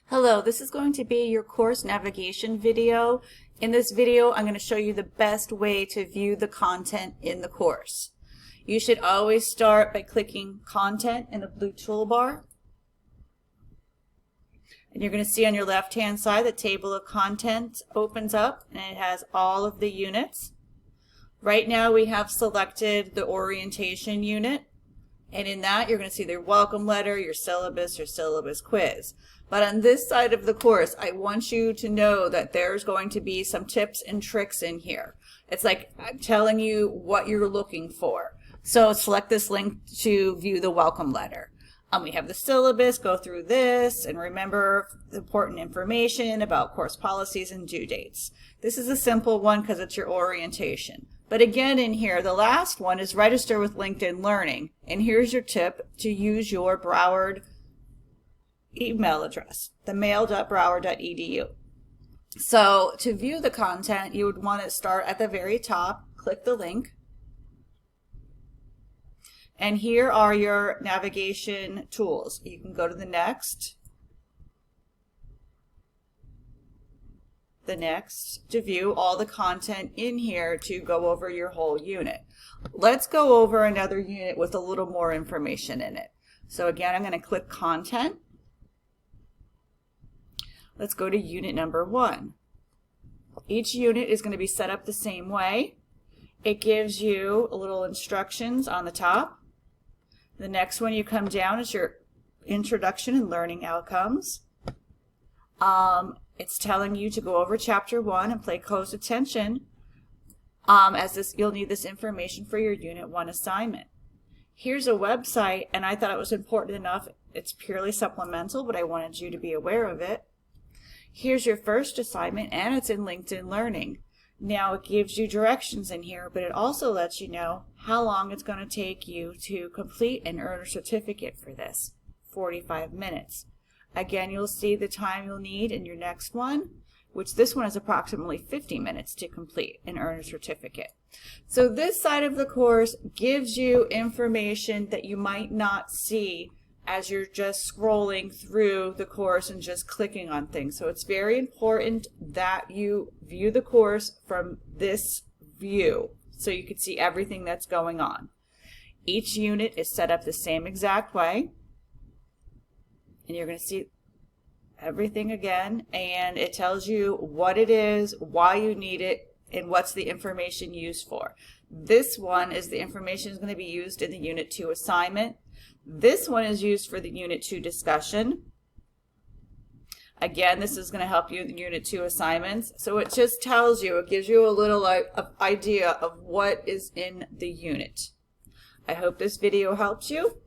Hello, this is going to be your course navigation video. In this video, I'm going to show you the best way to view the content in the course. You should always start by clicking Content in the blue toolbar. And you're going to see on your left-hand side the table of contents opens up and it has all of the units. Right now we have selected the orientation unit. And in that, you're going to see their welcome letter, your syllabus quiz. But on this side of the course, I want you to know that there's going to be some tips and tricks in here. It's like I'm telling you what you're looking for. So select this link to view the welcome letter. We have the syllabus, go through this, and remember the important information about course policies and due dates. This is a simple one because it's your orientation. But again in here, the last one is register with LinkedIn Learning. And here's your tip to use your Broward email address, the mail.broward.edu. So to view the content, you would want to start at the very top, click the link. And here are your navigation tools. You can go to the next to view all the content in here to go over your whole unit. Let's go over another unit with a little more information in it. So again, I'm going to click Content. Let's go to unit number 1. Each unit is going to be set up the same way. It gives you a little instructions on the top. The next one you come down is your introduction and learning outcomes. It's telling you to go over chapter 1 and pay close attention as you'll need this information for your unit 1 assignment. Here's a website, and I thought it was important enough. It's purely supplemental, but I wanted you to be aware of it. Here's your first assignment, and it's in LinkedIn Learning. Now it gives you directions in here, but it also lets you know how long it's going to take you to complete and earn a certificate for this, 45 minutes. Again, you'll see the time you'll need in your next one, which this one is approximately 50 minutes to complete and earn a certificate. So this side of the course gives you information that you might not see as you're just scrolling through the course and just clicking on things. So it's very important that you view the course from this view so you can see everything that's going on. Each unit is set up the same exact way. And you're going to see everything again, and it tells you what it is, why you need it, and what's the information used for. This one is the information is going to be used in the Unit 2 assignment. This one is used for the Unit 2 discussion. Again, this is going to help you in the Unit 2 assignments. So it just tells you, it gives you a little idea of what is in the unit. I hope this video helps you.